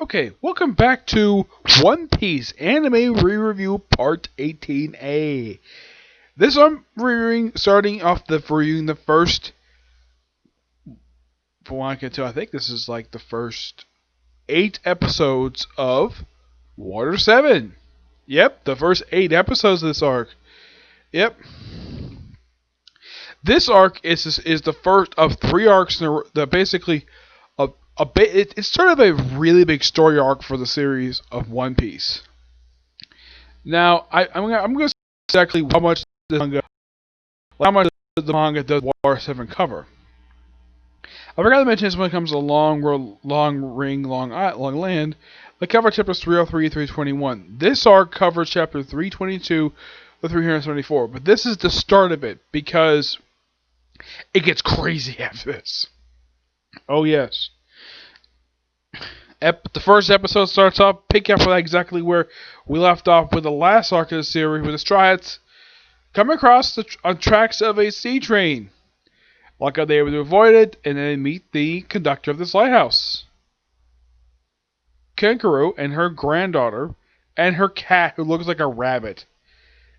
Okay, welcome back to One Piece Anime Re-Review Part 18A. This I'm reviewing, starting off reviewing the first, from what I can tell, I think this is like the first 8 episodes of Water 7. Yep, the first 8 episodes of this arc. Yep. This arc is the first of 3 arcs that basically a bit. It's sort of a really big story arc for the series of One Piece. Now, I'm gonna say exactly how much the manga does Water 7 cover. I forgot to mention this when it comes to long land. They cover chapters 303 and 321. This arc covers chapter 322 to 374, but this is the start of it because it gets crazy after this. Oh yes. The first episode starts off, pick up exactly where we left off with the last arc of the series, with the Straw Hats come across the tracks of a sea train. Like they able to avoid it, and then meet the conductor of this lighthouse, Kankuro, and her granddaughter, and her cat who looks like a rabbit.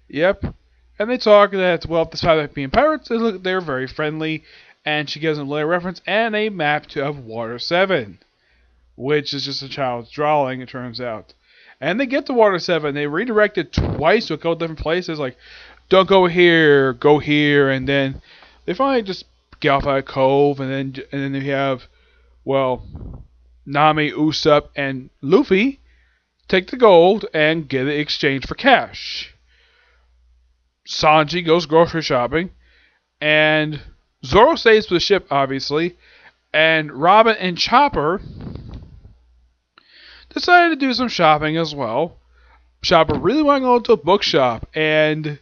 Yep. And they talk that, well, despite being pirates, they're very friendly, and she gives them a little reference and a map of Water 7. Which is just a child's drawing, it turns out. And they get to Water 7. They redirect it twice to a couple different places. Like, don't go here, go here. And then they finally just get off at a cove. And then they have, well, Nami, Usopp, and Luffy take the gold and get it exchanged for cash. Sanji goes grocery shopping. And Zoro stays with the ship, obviously. And Robin and Chopper decided to do some shopping as well. Chopper really wanted to go to a bookshop, and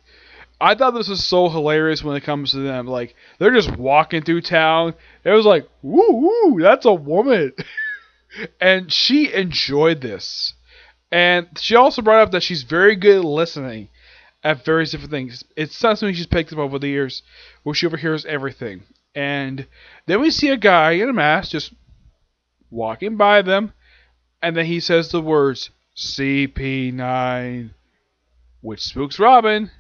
I thought this was so hilarious when it comes to them. Like, they're just walking through town. It was like, woo, that's a woman. And she enjoyed this. And she also brought up that she's very good at listening at various different things. It's not something she's picked up over the years, where she overhears everything. And then we see a guy in a mask just walking by them. And then he says the words, CP9, which spooks Robin.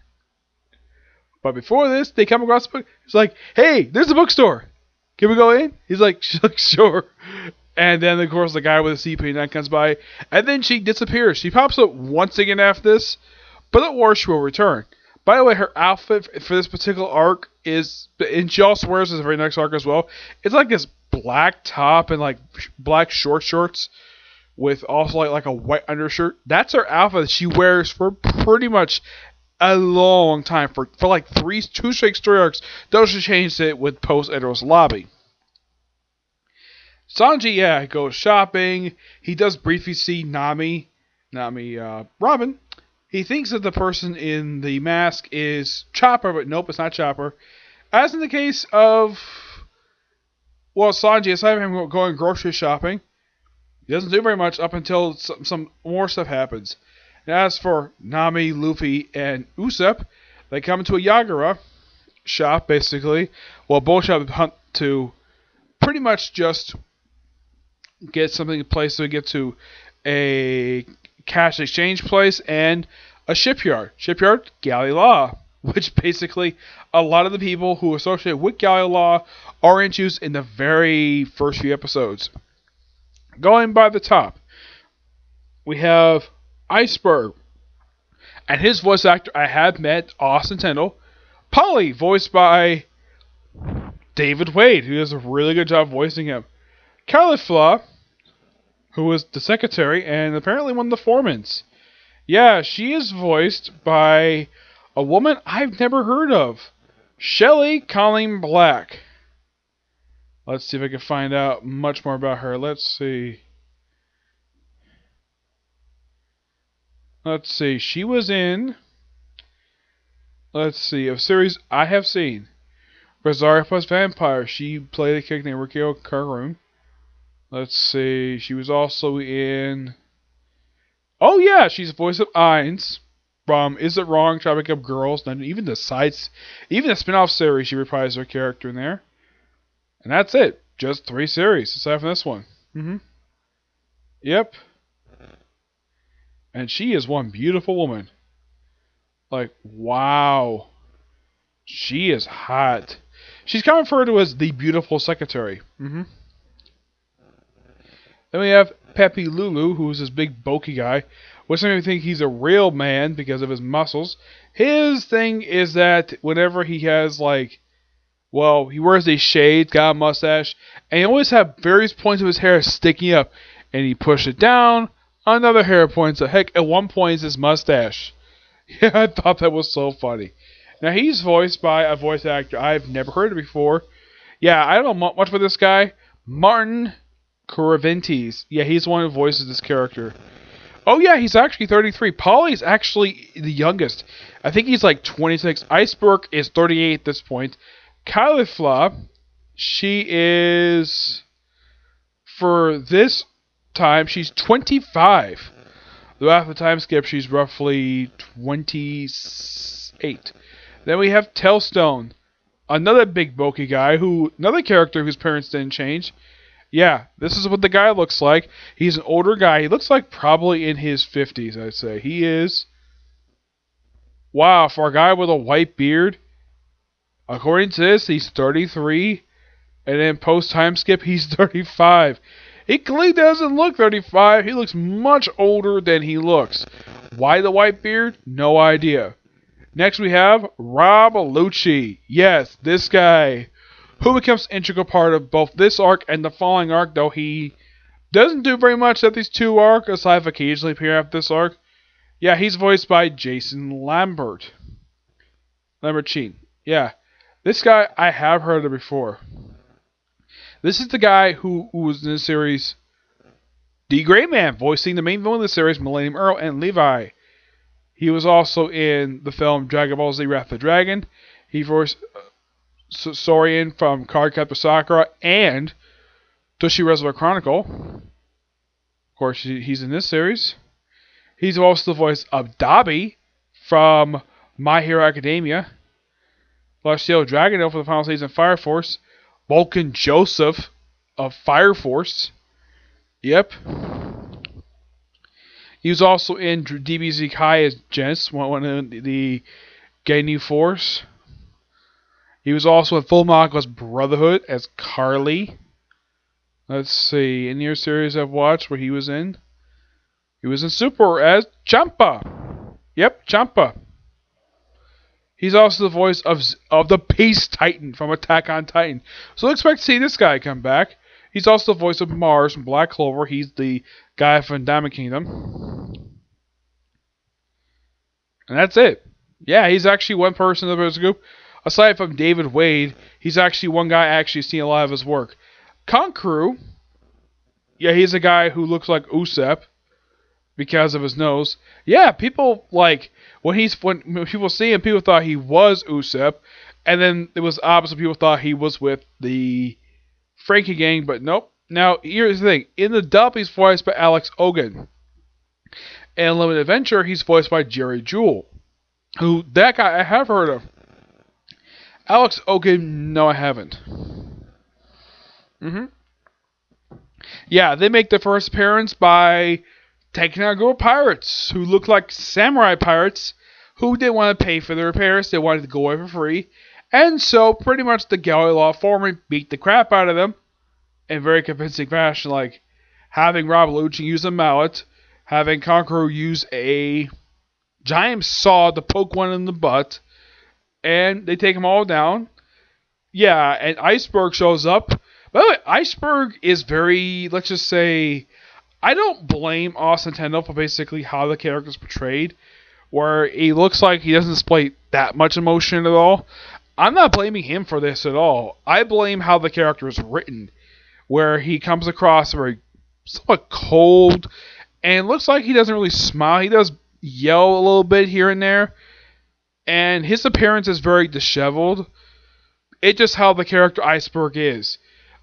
But before this, they come across a book. It's like, hey, there's a bookstore. Can we go in? He's like, sure. And then, of course, the guy with the CP9 comes by. And then she disappears. She pops up once again after this. But don't worry, she will return. By the way, her outfit for this particular arc is, and she also wears this very next arc as well. It's like this black top and like black shorts. With also like a white undershirt. That's her outfit that she wears for pretty much a long time. For like 2 straight story arcs. Though she changed it with post Edo's Lobby. Sanji, goes shopping. He does briefly see Robin. He thinks that the person in the mask is Chopper, but nope, it's not Chopper. As in the case of, well, Sanji, aside from him going grocery shopping, he doesn't do very much up until some more stuff happens. And as for Nami, Luffy, and Usopp, they come to a Yagura shop, basically. Well, both shops hunt to pretty much just get something in place to get to a cash exchange place and a shipyard. Shipyard, Galley Law. Which basically, a lot of the people who associate with Galley Law are introduced in the very first few episodes. Going by the top, we have Iceberg. And his voice actor I have met, Austin Tindall. Polly, voiced by David Wade, who does a really good job voicing him. Caulifla, who was the secretary and apparently one of the foremans. Yeah, she is voiced by a woman I've never heard of. Shelley Colleen Black. Let's see if I can find out much more about her. Let's see. She was in, a series I have seen. Rosario plus Vampire. She played a character named Rikio Karun. Let's see. She was also in, oh yeah, she's the voice of Ainz from Is It Wrong? Tropic Up Girls. And even the spin-off series, she reprised her character in there. And that's it. Just 3 series, aside from this one. Yep. And she is one beautiful woman. Like, wow. She is hot. She's kind of referred to as the beautiful secretary. Then we have Pepe Lulu, who's this big bulky guy. Which makes me think he's a real man because of his muscles. His thing is that whenever he has he wears these shades, got a mustache, and he always have various points of his hair sticking up, and he pushes it down. Another hair points up. Heck, at one point it's his mustache. Yeah, I thought that was so funny. Now he's voiced by a voice actor I've never heard of before. Yeah, I don't know much about this guy. Martin Coraventes. Yeah, he's the one who voices this character. Oh yeah, he's actually 33. Polly's actually the youngest. I think he's like 26. Iceberg is 38 at this point. Caulifla, she is, for this time, she's 25. Though after the time skip, she's roughly 28. Then we have Tellstone, another big bulky guy, another character whose parents didn't change. Yeah, this is what the guy looks like. He's an older guy. He looks like probably in his 50s, I'd say. He is. Wow, for a guy with a white beard, according to this, he's 33. And then post time skip, he's 35. He clearly doesn't look 35. He looks much older than he looks. Why the white beard? No idea. Next we have Rob Lucci. Yes, this guy, who becomes an integral part of both this arc and the following arc, though he doesn't do very much at these two arcs, aside from occasionally appear after this arc. Yeah, he's voiced by Jason Lambertine. Yeah, this guy I have heard of before. This is the guy who was in the series The Gray Man, voicing the main villain of the series, Millennium Earl and Levi. He was also in the film Dragon Ball Z Wrath of the Dragon. He voiced Sorian from Cardcaptor Sakura and Toshi Reservoir Chronicle. Of course, he's in this series. He's also the voice of Dabi from My Hero Academia. Celestial Dragon for the final season of Fire Force. Vulcan Joseph of Fire Force. Yep. He was also in DBZ Kai as Jens, one of the Ginyu Force. He was also in Full Metal Brotherhood as Carly. Let's see, any other series I've watched where he was in? He was in Super as Champa. Yep, Champa. He's also the voice of the Peace Titan from Attack on Titan. So expect to see this guy come back. He's also the voice of Mars from Black Clover. He's the guy from Diamond Kingdom. And that's it. Yeah, he's actually one person in the group. Aside from David Wade, he's actually one guy I actually seen a lot of his work. Kankuru, yeah, he's a guy who looks like Usopp because of his nose. Yeah, people when people see him, people thought he was Usopp, and then it was opposite. People thought he was with the Frankie gang, but nope. Now here's the thing: in the dub, he's voiced by Alex Ogan. In Limited Adventure, he's voiced by Jerry Jewell, who that guy I have heard of. Alex Ogan, no, I haven't. Yeah, they make their first appearance by taking out a group of pirates who look like samurai pirates who didn't want to pay for their repairs. They wanted to go away for free. And so, pretty much the Galway Law Foreman beat the crap out of them in very convincing fashion, like having Rob Lucci use a mallet, having Conqueror use a giant saw to poke one in the butt, and they take them all down. Yeah, and Iceberg shows up. By the way, Iceberg is very, let's just say, I don't blame Austin Tendo for basically how the character is portrayed, where he looks like he doesn't display that much emotion at all. I'm not blaming him for this at all. I blame how the character is written, where he comes across very somewhat cold, and looks like he doesn't really smile. He does yell a little bit here and there, and his appearance is very disheveled. It's just how the character Iceberg is.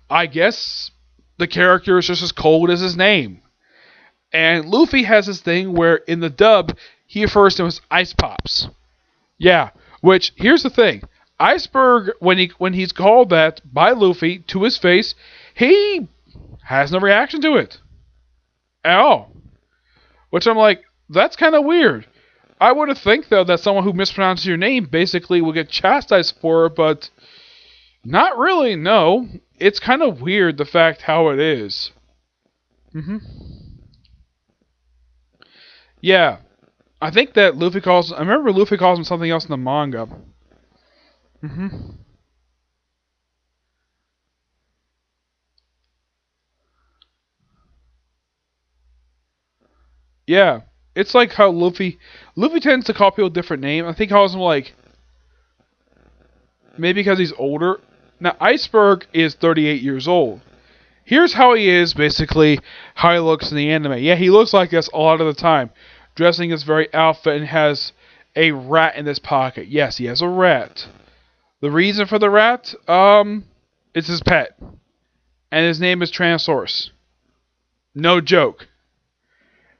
I guess the character is just as cold as his name. And Luffy has this thing where in the dub, he refers to him as Ice Pops. Yeah, which, here's the thing. Iceberg, when he's called that by Luffy to his face, he has no reaction to it. at all. Which I'm like, that's kind of weird. I would have think though that someone who mispronounces your name basically will get chastised for it, but not really. No, it's kind of weird the fact how it is. Mhm. Yeah, I think that Luffy calls. I remember Luffy calls him something else in the manga. Mhm. Yeah, it's like how Luffy tends to call people different names. I think he calls him like maybe because he's older. Now Iceberg is 38 years old. Here's how he is basically how he looks in the anime. Yeah, he looks like this a lot of the time, dressing his very outfit and has a rat in his pocket. Yes, he has a rat. The reason for the rat, it's his pet, and his name is Transource. No joke.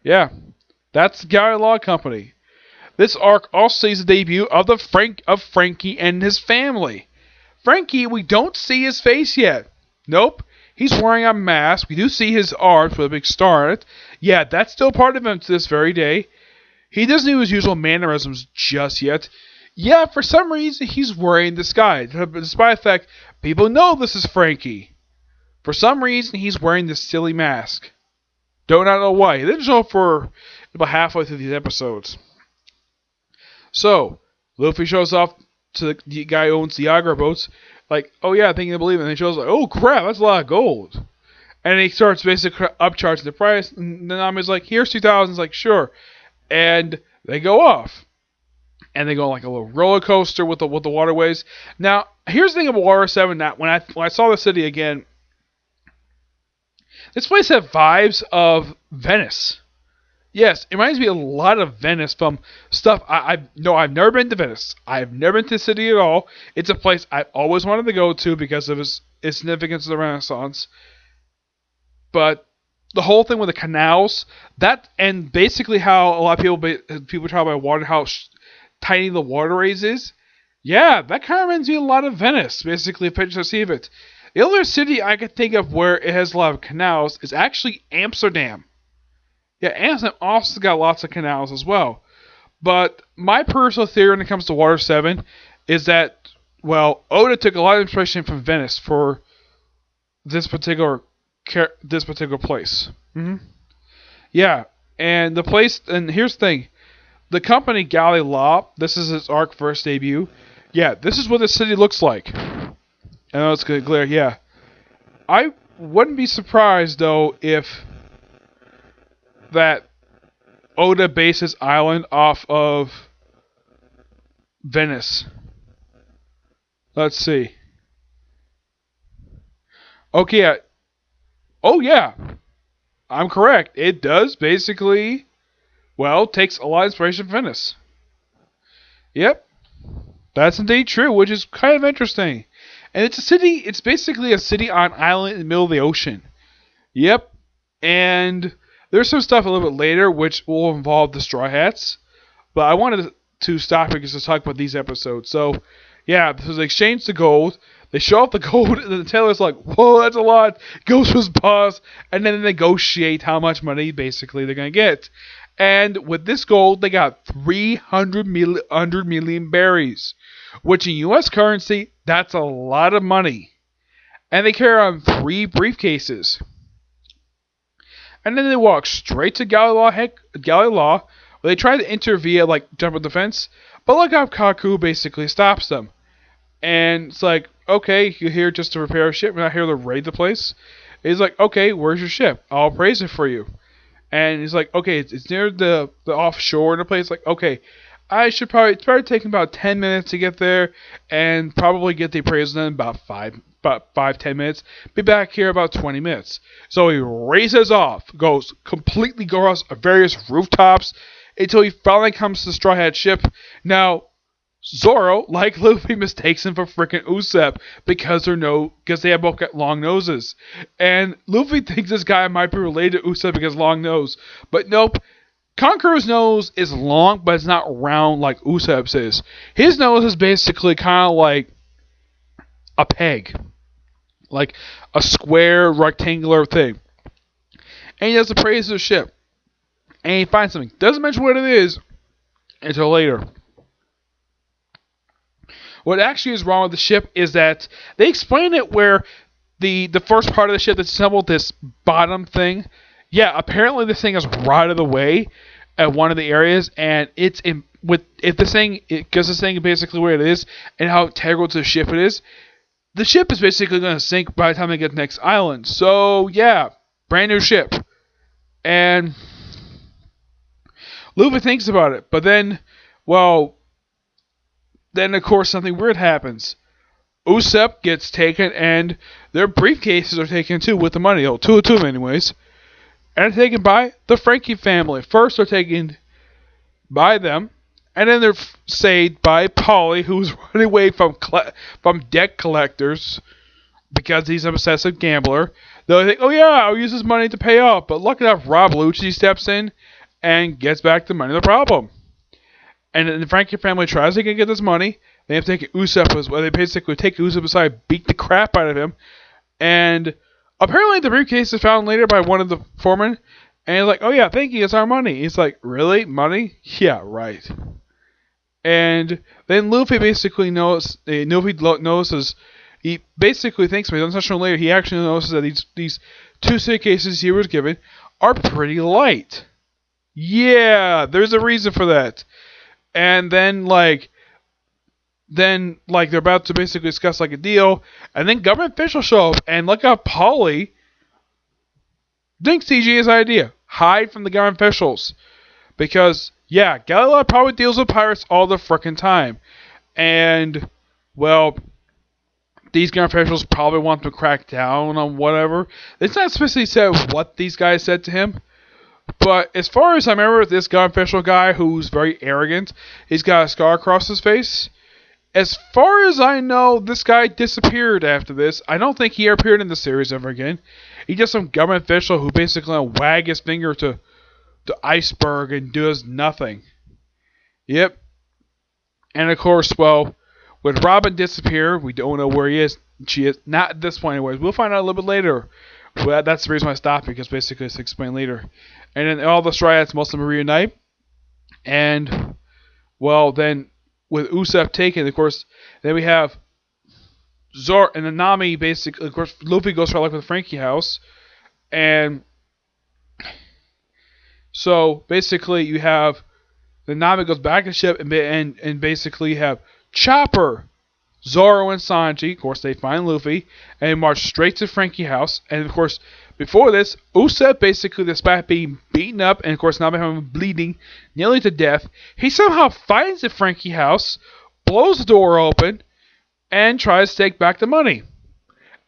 Yeah, that's Gary Law Company. This arc also sees the debut of Franky and his family. Franky, we don't see his face yet. Nope. He's wearing a mask. We do see his arms with a big star on it. Yeah, that's still part of him to this very day. He doesn't do his usual mannerisms just yet. Yeah, for some reason he's wearing this guy. Despite the fact people know this is Franky. For some reason he's wearing this silly mask. Do not know why. He didn't show up for about halfway through these episodes. So, Luffy shows up to the guy who owns the Agra boats. Like, oh yeah, I think you believe it. And he shows like, oh crap, that's a lot of gold. And he starts basically upcharging the price. And then Nami's like, here's 2,000. He's like, sure. And they go off. And they go on like a little roller coaster with the waterways. Now, here's the thing about Water 7. That when I saw the city again, this place had vibes of Venice. Yes, it reminds me a lot of Venice from stuff. I've never been to Venice. I've never been to the city at all. It's a place I've always wanted to go to because of its significance of the Renaissance. But the whole thing with the canals, that and basically how a lot of people talk about water, how tiny the waterways is. Yeah, that kind of reminds me a lot of Venice. Basically, a picture to see of it. The other city I could think of where it has a lot of canals is actually Amsterdam. Yeah, Amsterdam also got lots of canals as well. But my personal theory when it comes to Water 7 is that, well, Oda took a lot of inspiration from Venice for this particular place. Yeah, and the place, and here's the thing. The company Galley Law, this is its arc first debut. Yeah, this is what the city looks like. I know it's going to glare, yeah. I wouldn't be surprised, though, if that Oda bases island off of Venice. Let's see. Okay. Oh yeah, I'm correct. It does basically, well, takes a lot of inspiration from Venice. Yep, that's indeed true, which is kind of interesting. And it's a city. It's basically a city on an island in the middle of the ocean. Yep, and there's some stuff a little bit later which will involve the Straw Hats, but I wanted to stop here just to talk about these episodes. So, yeah, so they exchange the gold. They show off the gold, and the Taylor's like, whoa, that's a lot. Goes to his boss, and then they negotiate how much money basically they're going to get. And with this gold, they got 300 million berries, which in U.S. currency, that's a lot of money. And they carry around 3 briefcases. And then they walk straight to Galley Law, where they try to enter via, like, jump on the fence. But look how Kaku basically stops them. And it's like, okay, you're here just to repair a ship. We're not here to raid the place. He's like, okay, where's your ship? I'll appraise it for you. And he's like, okay, it's near the offshore in the place. Like, okay, it's probably taking about 10 minutes to get there, and probably get the appraisal in about 5-10 minutes. Be back here about 20 minutes. So he races off, goes across various rooftops until he finally comes to the Straw Hat ship. Now, Zoro, like Luffy, mistakes him for frickin' Usopp because they have both got long noses. And Luffy thinks this guy might be related to Usopp because long nose. But nope. Conqueror's nose is long, but it's not round like Usopp's is. His nose is basically kind of like a peg. Like a square, rectangular thing. and he does appraise the ship, and he finds something. Doesn't mention what it is until later. What actually is wrong with the ship is that they explain it where the first part of the ship that's assembled, this bottom thing. Yeah, apparently this thing is rotted away at one of the areas, and it's in with if this thing because this thing is basically where it is and how integral to the ship it is. The ship is basically going to sink by the time they get to the next island. So yeah, brand new ship, and Luffy thinks about it, but then, well, then of course something weird happens. Usopp gets taken, and their briefcases are taken too with the money. Oh, two of them anyways. And they're taken by the Frankie family. First, they're taken by them, and then they're saved by Polly, who's running away from debt collectors because he's an obsessive gambler. They'll think, oh yeah, I'll use this money to pay off. But lucky enough, Rob Lucci steps in and gets back the money. The problem. And then the Frankie family tries to get this money. They have to take Usopp as well. They basically take Usopp aside, beat the crap out of him, and apparently the briefcase is found later by one of the foremen, and he's like, oh yeah, thank you, it's our money. He's like, really? Money? Yeah, right. And then Luffy basically notices, he basically thinks, but he doesn't show later, he actually notices that these two suitcases he was given are pretty light. Yeah, there's a reason for that. And then, they're about to basically discuss like a deal, and then government officials show up, and look how Polly thinks CG's idea. Hide from the government officials. Because, yeah, Galileo probably deals with pirates all the frickin' time. And, well, these government officials probably want to crack down on whatever. It's not specifically said what these guys said to him. But as far as I remember, this government official guy who's very arrogant, he's got a scar across his face. As far as I know, this guy disappeared after this. I don't think he appeared in the series ever again. He's just some government official who basically wag his finger to Iceberg and does nothing. Yep. And of course, well, with Robin disappear, we don't know where he is. She is not at this point anyways. We'll find out a little bit later. Well, that's the reason why I stopped, because basically it's explained later. And then all the Straw Hats, most of them reunite. And, well, then with Usopp taken, of course, then we have Zoro and then Nami basically, of course, Luffy goes for life with Frankie House. And so basically you have the Nami goes back to the ship and basically you have Chopper, Zoro, and Sanji. Of course, they find Luffy and march straight to Frankie House. And of course, before this, Usopp basically, despite being beaten up and of course Nami having bleeding nearly to death, he somehow finds the Frankie House, blows the door open, and tries to take back the money.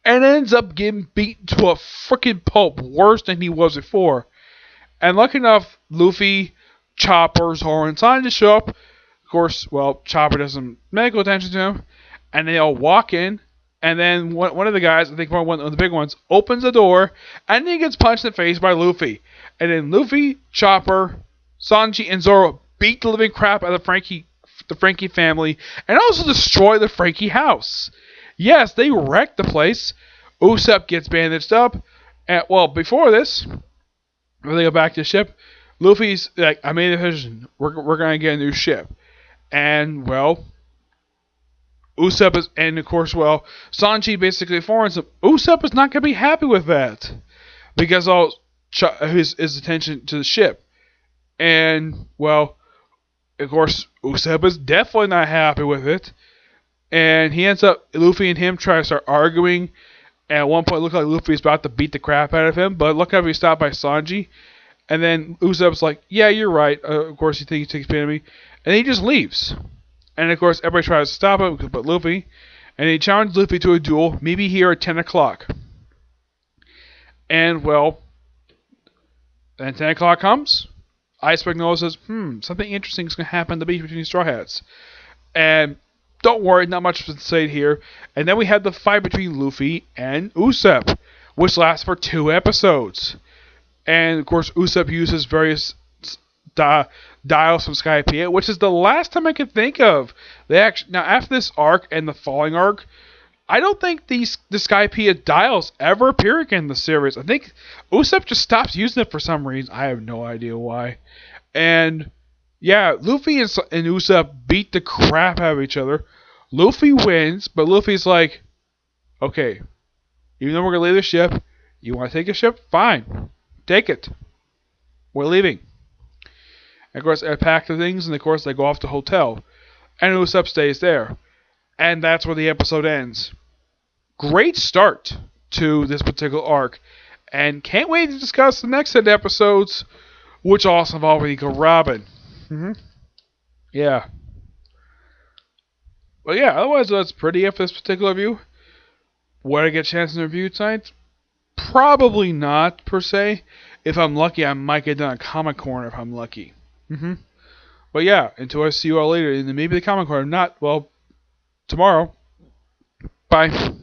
And ends up getting beaten to a freaking pulp, worse than he was before. And lucky enough, Luffy, Chopper, Zoro, and Sanji show up. Of course, well, Chopper doesn't medical attention to him. And they all walk in. And then one of the guys, I think one of the big ones, opens the door. And he gets punched in the face by Luffy. And then Luffy, Chopper, Sanji, and Zoro beat the living crap out of the Frankie family. And also destroy the Frankie house. Yes, they wrecked the place. Usopp gets bandaged up. And, well, before this, when they go back to the ship, Luffy's like, I made a decision. We're going to get a new ship. And, well, Usopp is, and of course, well, Sanji basically informs him, Usopp is not going to be happy with that. Because all his attention to the ship. And, well, of course, Usopp is definitely not happy with it. And he ends up, Luffy and him try to start arguing. And at one point, it looked like Luffy's about to beat the crap out of him. But look how he's stopped by Sanji. And then Usopp's like, yeah, you're right. Of course, you think he takes pity of me. And he just leaves. And of course, everybody tries to stop him, but Luffy. And he challenged Luffy to a duel, maybe here at 10 o'clock. And, well, then 10 o'clock comes. Iceberg notices, something interesting is going to happen in the beach between Straw Hats. And don't worry, not much to say here. And then we had the fight between Luffy and Usopp, which lasts for 2 episodes. And, of course, Usopp uses various dials from Skypiea, which is the last time I could think of. Now, after this arc and the Falling arc, I don't think the Skypiea dials ever appear again in the series. I think Usopp just stops using it for some reason. I have no idea why. And yeah, Luffy and Usopp beat the crap out of each other. Luffy wins, but Luffy's like, okay, even though we're gonna leave the ship, you want to take a ship? Fine, take it. We're leaving. And of course, I pack the things, and of course, they go off to the hotel, and Usopp stays there, and that's where the episode ends. Great start to this particular arc, and can't wait to discuss the next set of episodes, which also involve Eagle Robin. Yeah. But yeah, otherwise that's pretty it for this particular review. Would I get a chance to review tonight? Probably not, per se. If I'm lucky, I might get done a Comic Corner if I'm lucky. But yeah, until I see you all later, and maybe the Comic Corner. If not, well, tomorrow. Bye.